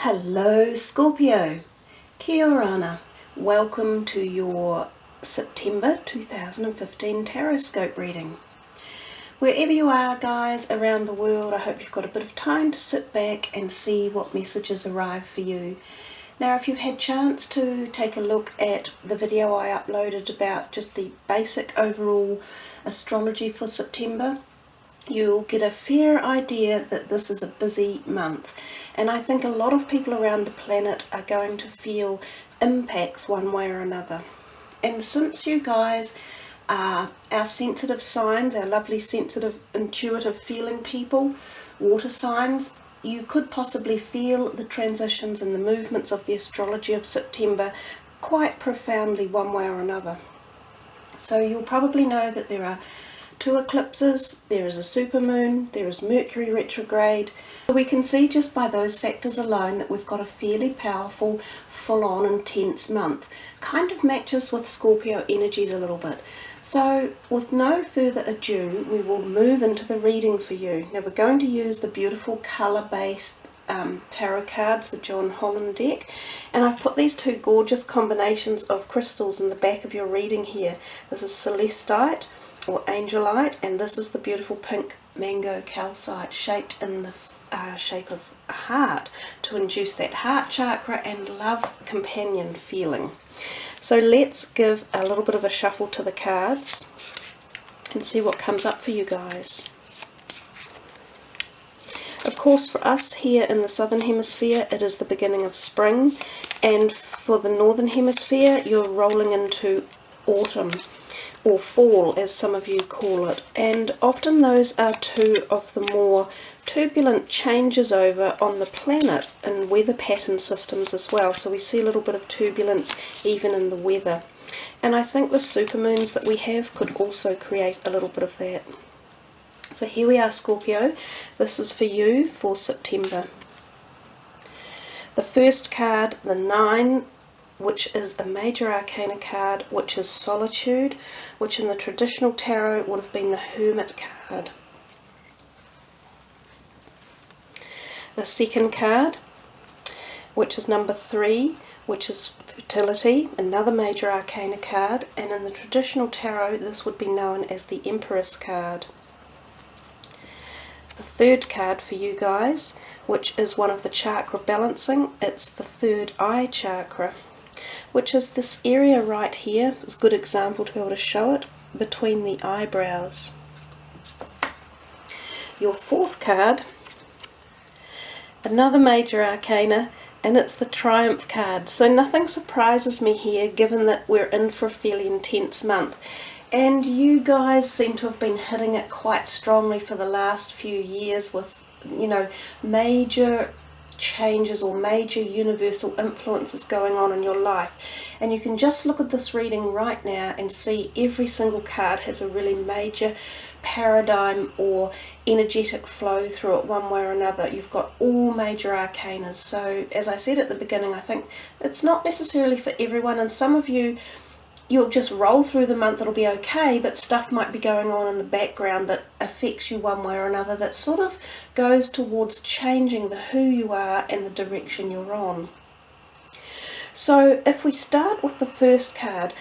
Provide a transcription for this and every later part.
Hello Scorpio, Kia ora. Welcome to your September 2015 Taroscope reading. Wherever you are guys around the world, I hope you've got a bit of time to sit back and see what messages arrive for you. Now if you've had chance to take a look at the video I uploaded about just the basic overall astrology for September, you'll get a fair idea that this is a busy month, and I think a lot of people around the planet are going to feel impacts one way or another. And since you guys are our sensitive signs, our lovely sensitive intuitive feeling people, water signs, you could possibly feel the transitions and the movements of the astrology of September quite profoundly one way or another. So you'll probably know that there are 2 eclipses, there is a supermoon, there is Mercury retrograde. So we can see just by those factors alone that we've got a fairly powerful, full-on, intense month. Kind of matches with Scorpio energies a little bit. So with no further ado, we will move into the reading for you. Now we're going to use the beautiful colour-based tarot cards, the John Holland deck, and I've put these 2 gorgeous combinations of crystals in the back of your reading here. This is celestite or angelite, and this is the beautiful pink mango calcite shaped in the shape of a heart to induce that heart chakra and love companion feeling. So let's give a little bit of a shuffle to the cards and see what comes up for you guys. Of course, for us here in the southern hemisphere it is the beginning of spring, and for the northern hemisphere you're rolling into autumn, or fall as some of you call it, and often those are 2 of the more turbulent changes over on the planet and weather pattern systems as well. So we see a little bit of turbulence even in the weather, and I think the supermoons that we have could also create a little bit of that. So here we are Scorpio, this is for you for September. The first card, the 9, which is a major arcana card, which is Solitude, which in the traditional tarot would have been the Hermit card. The second card, which is number 3, which is Fertility, another major arcana card, and in the traditional tarot this would be known as the Empress card. The third card for you guys, which is one of the chakra balancing, it's the third eye chakra, which is this area right here. It's a good example to be able to show it, between the eyebrows. Your fourth card, another major arcana, and it's the Triumph card. So nothing surprises me here given that we're in for a fairly intense month. And you guys seem to have been hitting it quite strongly for the last few years with, you know, major changes or major universal influences going on in your life. And you can just look at this reading right now and see every single card has a really major paradigm or energetic flow through it one way or another. You've got all major arcanas. So as I said at the beginning, I think it's not necessarily for everyone, and some of you, you'll just roll through the month, it'll be okay, but stuff might be going on in the background that affects you one way or another, that sort of goes towards changing the who you are and the direction you're on. So if we start with the first card,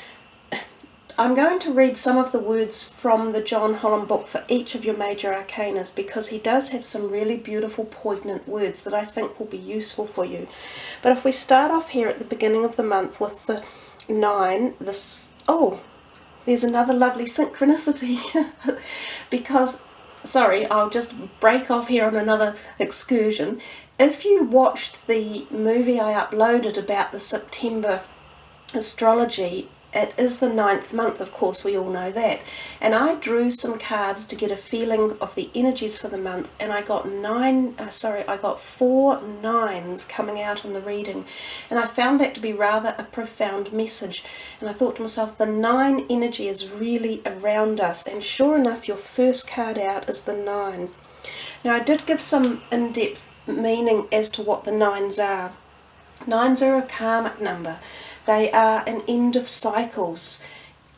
I'm going to read some of the words from the John Holland book for each of your major arcanas, because he does have some really beautiful poignant words that I think will be useful for you. But if we start off here at the beginning of the month with the 9, there's another lovely synchronicity because, sorry, I'll just break off here on another excursion. If you watched the movie I uploaded about the September astrology, it is the 9th month, of course, we all know that, and I drew some cards to get a feeling of the energies for the month, and I got 4 9s coming out in the reading, and I found that to be rather a profound message. And I thought to myself, the 9 energy is really around us, and sure enough your first card out is the 9. Now I did give some in-depth meaning as to what the 9s are. 9s are a karmic number. They are an end of cycles.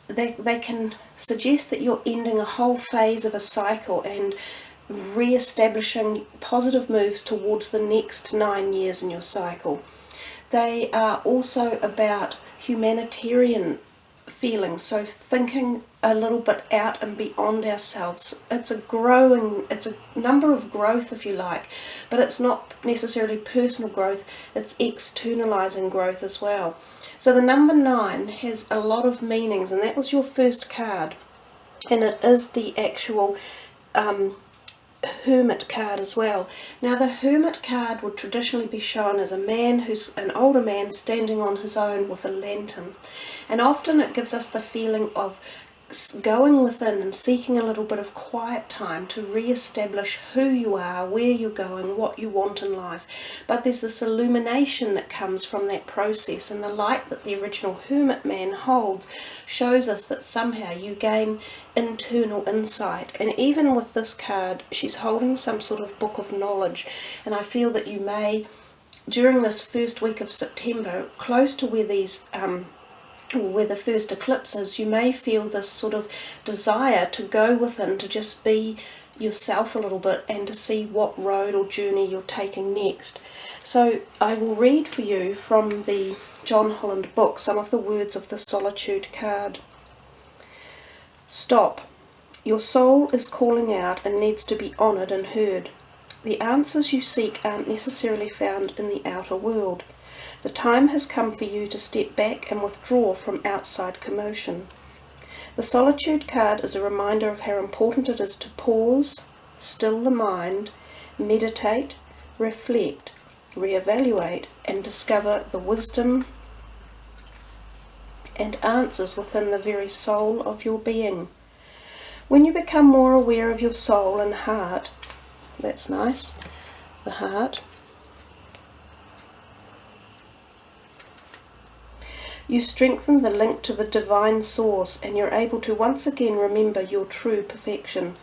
They can suggest that you're ending a whole phase of a cycle, and re-establishing positive moves towards the next 9 years in your cycle. They are also about humanitarian feelings, so thinking a little bit out and beyond ourselves. It's a number of growth, if you like, but it's not necessarily personal growth, it's externalizing growth as well. So the number 9 has a lot of meanings, and that was your first card, and it is the actual Hermit card as well. Now the Hermit card would traditionally be shown as a man who's an older man standing on his own with a lantern, and often it gives us the feeling of going within and seeking a little bit of quiet time to re-establish who you are, where you're going, what you want in life. But there's this illumination that comes from that process, and the light that the original Hermit man holds shows us that somehow you gain internal insight. And even with this card, she's holding some sort of book of knowledge, and I feel that you may, during this first week of September, close to where these where the first eclipse is, you may feel this sort of desire to go within, to just be yourself a little bit, and to see what road or journey you're taking next. So I will read for you from the John Holland book some of the words of the Solitude card. Stop. Your soul is calling out and needs to be honoured and heard. The answers you seek aren't necessarily found in the outer world. The time has come for you to step back and withdraw from outside commotion. The Solitude card is a reminder of how important it is to pause, still the mind, meditate, reflect, reevaluate, and discover the wisdom and answers within the very soul of your being. When you become more aware of your soul and heart, that's nice, the heart, you strengthen the link to the divine source, and you're able to once again remember your true perfection.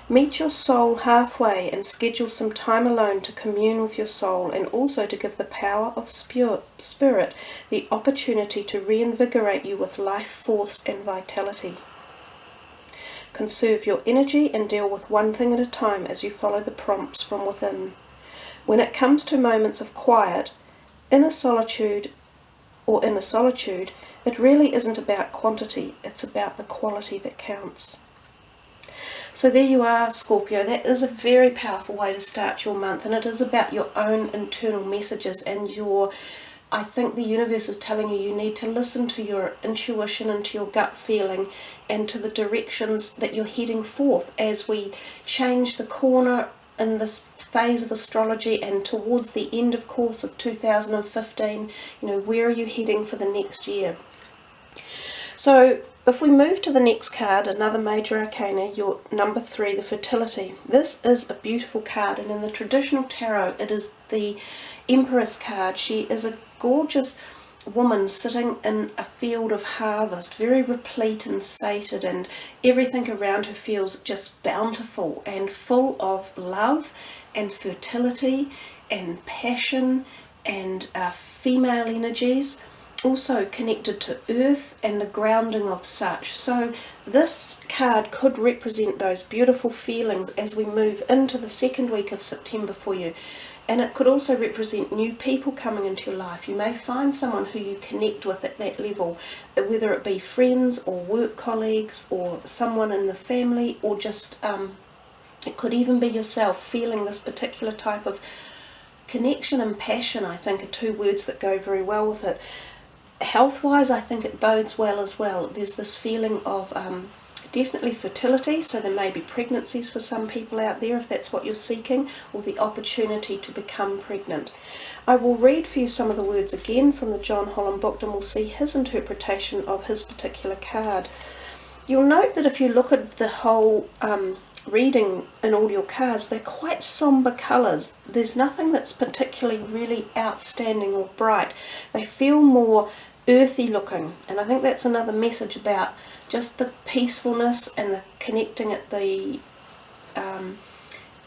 Meet your soul halfway and schedule some time alone to commune with your soul, and also to give the power of spirit the opportunity to reinvigorate you with life force and vitality. Conserve your energy and deal with one thing at a time as you follow the prompts from within. When it comes to moments of quiet, inner solitude, it really isn't about quantity, it's about the quality that counts. So there you are, Scorpio. That is a very powerful way to start your month, and it is about your own internal messages and I think the universe is telling you you need to listen to your intuition and to your gut feeling and to the directions that you're heading forth as we change the corner in this phase of astrology, and towards the end of course of 2015, where are you heading for the next year? So if we move to the next card, another major arcana, your number 3, the Fertility. This is a beautiful card, and in the traditional tarot it is the Empress card. She is a gorgeous woman sitting in a field of harvest, very replete and sated, and everything around her feels just bountiful and full of love and fertility and passion and female energies, also connected to earth and the grounding of such. So this card could represent those beautiful feelings as we move into the second week of September for you. And it could also represent new people coming into your life. You may find someone who you connect with at that level, whether it be friends or work colleagues or someone in the family, or just it could even be yourself feeling this particular type of connection and passion. I think are two words that go very well with it. Health-wise, I think it bodes well as well. There's this feeling of definitely fertility, so there may be pregnancies for some people out there if that's what you're seeking, or the opportunity to become pregnant. I will read for you some of the words again from the John Holland book, and we'll see his interpretation of his particular card. You'll note that if you look at the whole reading in all your cards, they're quite somber colours. There's nothing that's particularly really outstanding or bright. They feel more earthy looking, and I think that's another message about just the peacefulness and the connecting at the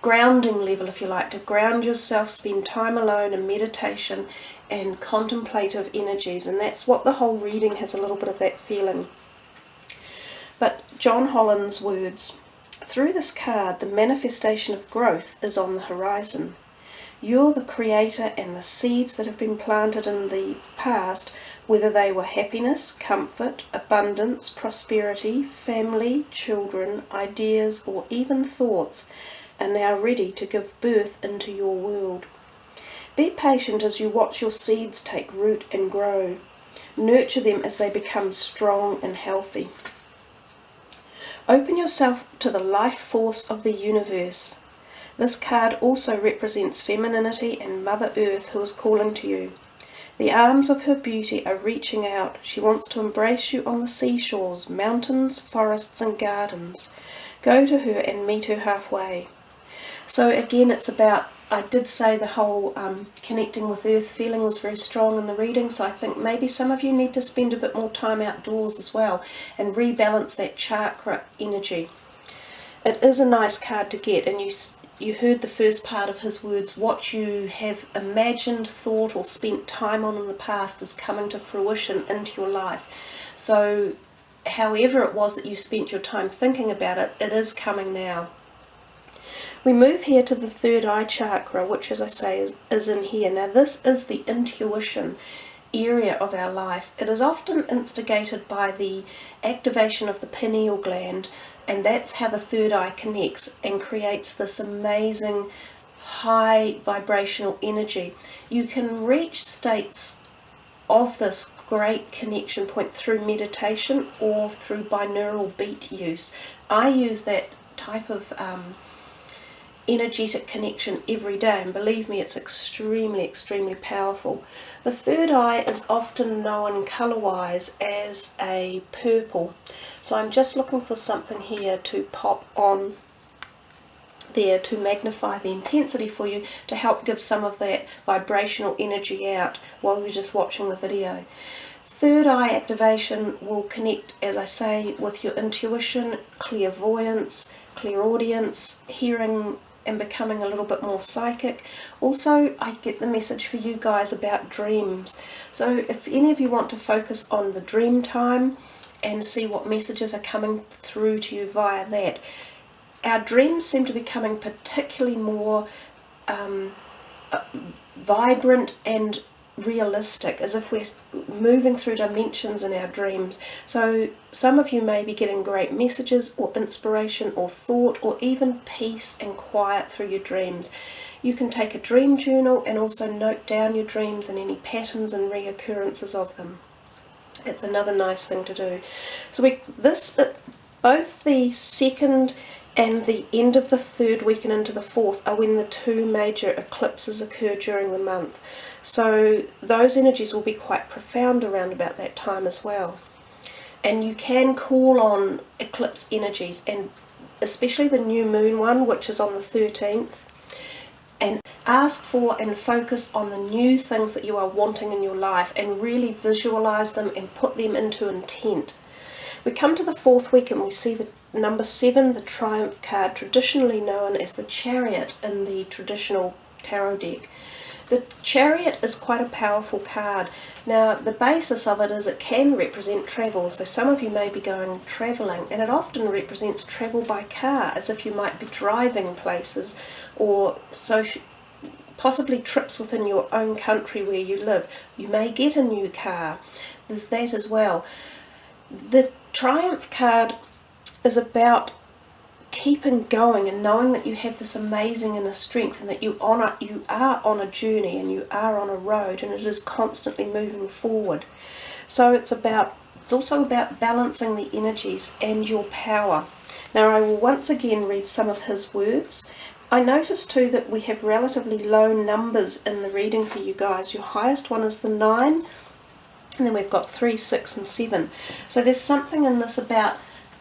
grounding level, if you like, to ground yourself, spend time alone in meditation and contemplative energies, and that's what the whole reading has a little bit of that feeling. But John Holland's words: Through this card, the manifestation of growth is on the horizon. You're the creator, and the seeds that have been planted in the past, whether they were happiness, comfort, abundance, prosperity, family, children, ideas, or even thoughts, are now ready to give birth into your world. Be patient as you watch your seeds take root and grow. Nurture them as they become strong and healthy. Open yourself to the life force of the universe. This card also represents femininity and Mother Earth, who is calling to you. The arms of her beauty are reaching out. She wants to embrace you on the seashores, mountains, forests and gardens. Go to her and meet her halfway. So again, it's about, I did say the whole connecting with Earth feeling was very strong in the reading, so I think maybe some of you need to spend a bit more time outdoors as well and rebalance that chakra energy. It is a nice card to get, and you heard the first part of his words. What you have imagined, thought or spent time on in the past is coming to fruition into your life. So however it was that you spent your time thinking about it, it is coming now. We move here to the third eye chakra, which, as I say, is in here. Now this is the intuition area of our life. It is often instigated by the activation of the pineal gland, and that's how the third eye connects and creates this amazing high vibrational energy. You can reach states of this great connection point through meditation or through binaural beat use. I use that type of energetic connection every day, and believe me, it's extremely powerful. The third eye is often known colour-wise as a purple, so I'm just looking for something here to pop on there to magnify the intensity for you, to help give some of that vibrational energy out while you're just watching the video. Third eye activation will connect, as I say, with your intuition, clairvoyance, clairaudience, hearing and becoming a little bit more psychic. Also, I get the message for you guys about dreams. So if any of you want to focus on the dream time and see what messages are coming through to you via that, our dreams seem to be becoming particularly more vibrant and realistic, as if we're moving through dimensions in our dreams. So some of you may be getting great messages or inspiration or thought or even peace and quiet through your dreams. You can take a dream journal and also note down your dreams and any patterns and reoccurrences of them. It's another nice thing to do. So both the second and the end of the third week and into the fourth are when the two major eclipses occur during the month. So those energies will be quite profound around about that time as well. And you can call on eclipse energies, and especially the new moon one, which is on the 13th, and ask for and focus on the new things that you are wanting in your life and really visualize them and put them into intent. We come to the fourth week and we see the number 7, the Triumph card, traditionally known as the Chariot in the traditional tarot deck. The Chariot is quite a powerful card. Now, the basis of it is it can represent travel. So some of you may be going travelling, and it often represents travel by car, as if you might be driving places, or possibly trips within your own country where you live. You may get a new car. There's that as well. The Triumph card is about keeping going and knowing that you have this amazing inner strength, and that you are on a journey and you are on a road, and it is constantly moving forward. So it's also about balancing the energies and your power. Now I will once again read some of his words. I notice too that we have relatively low numbers in the reading for you guys. Your highest one is the 9, and then we've got 3, 6 and 7. So there's something in this about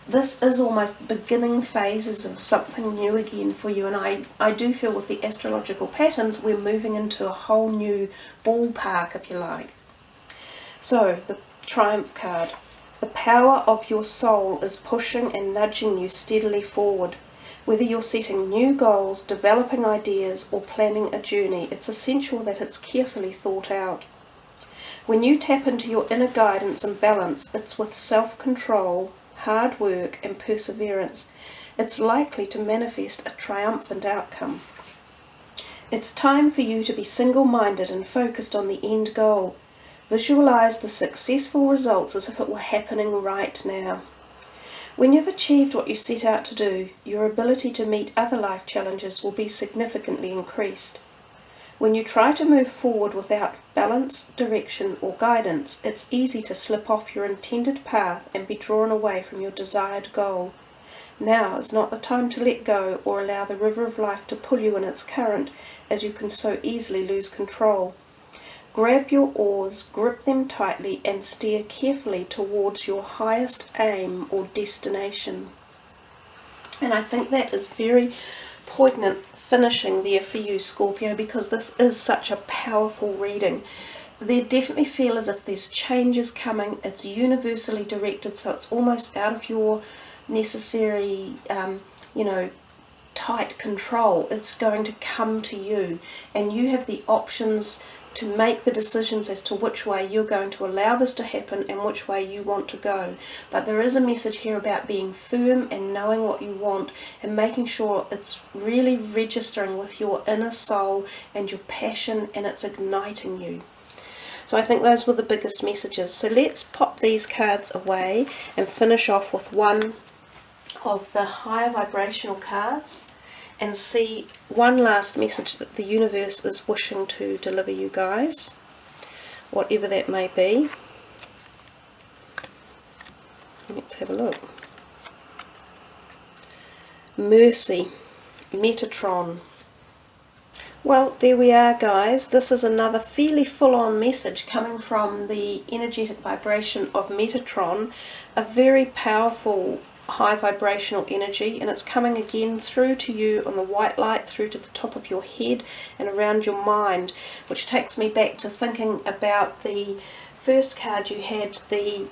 this is almost beginning phases of something new again for you, and I do feel with the astrological patterns we're moving into a whole new ballpark, if you like. So the Triumph card. The power of your soul is pushing and nudging you steadily forward. Whether you're setting new goals, developing ideas or planning a journey, it's essential that it's carefully thought out. When you tap into your inner guidance and balance, it's with self-control, hard work and perseverance, it's likely to manifest a triumphant outcome. It's time for you to be single-minded and focused on the end goal. Visualize the successful results as if it were happening right now. When you've achieved what you set out to do, your ability to meet other life challenges will be significantly increased. When you try to move forward without balance, direction, or guidance, it's easy to slip off your intended path and be drawn away from your desired goal. Now is not the time to let go or allow the river of life to pull you in its current, as you can so easily lose control. Grab your oars, grip them tightly, and steer carefully towards your highest aim or destination. And I think that is very poignant finishing there for you, Scorpio, because this is such a powerful reading. There definitely feel as if there's changes coming. It's universally directed, so it's almost out of your necessary, tight control. It's going to come to you, and you have the options to make the decisions as to which way you're going to allow this to happen and which way you want to go. But there is a message here about being firm and knowing what you want and making sure it's really registering with your inner soul and your passion, and it's igniting you. So I think those were the biggest messages. So let's pop these cards away and finish off with one of the higher vibrational cards and see one last message that the universe is wishing to deliver you guys, whatever that may be. Let's have a look. Mercy, Metatron. Well, there we are, guys. This is another fairly full-on message coming from the energetic vibration of Metatron, a very powerful high vibrational energy, and it's coming again through to you on the white light, through to the top of your head and around your mind, which takes me back to thinking about the first card you had, the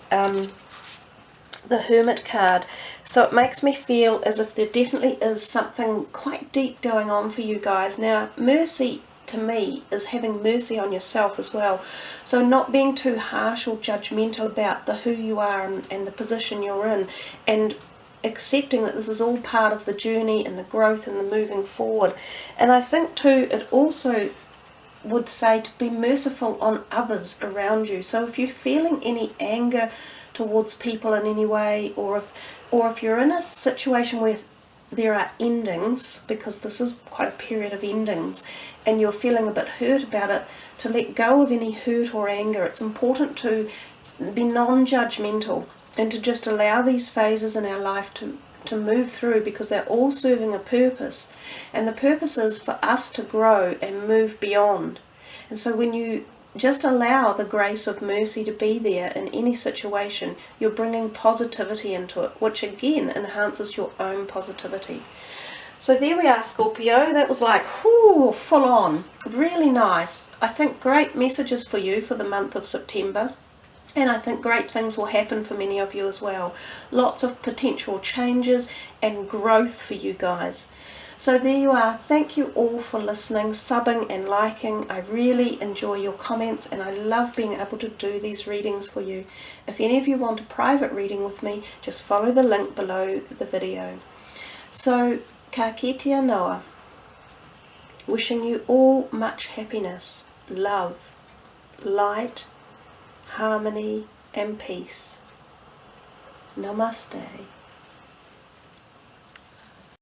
Hermit card. So it makes me feel as if there definitely is something quite deep going on for you guys. Now, mercy to me is having mercy on yourself as well. So not being too harsh or judgmental about who you are and the position you're in, and accepting that this is all part of the journey and the growth and the moving forward. And I think too, it also would say to be merciful on others around you. So if you're feeling any anger towards people in any way, or if you're in a situation where there are endings, because this is quite a period of endings, and you're feeling a bit hurt about it, to let go of any hurt or anger. It's important to be non-judgmental and to just allow these phases in our life to move through, because they're all serving a purpose, and the purpose is for us to grow and move beyond. And so when you just allow the grace of mercy to be there in any situation, you're bringing positivity into it, which again enhances your own positivity. So there we are, Scorpio. That was like, whoo, full on. Really nice. I think great messages for you for the month of September. And I think great things will happen for many of you as well. Lots of potential changes and growth for you guys. So there you are. Thank you all for listening, subbing and liking. I really enjoy your comments, and I love being able to do these readings for you. If any of you want a private reading with me, just follow the link below the video. So, ka kite noa. Wishing you all much happiness, love, light, harmony and peace. Namaste.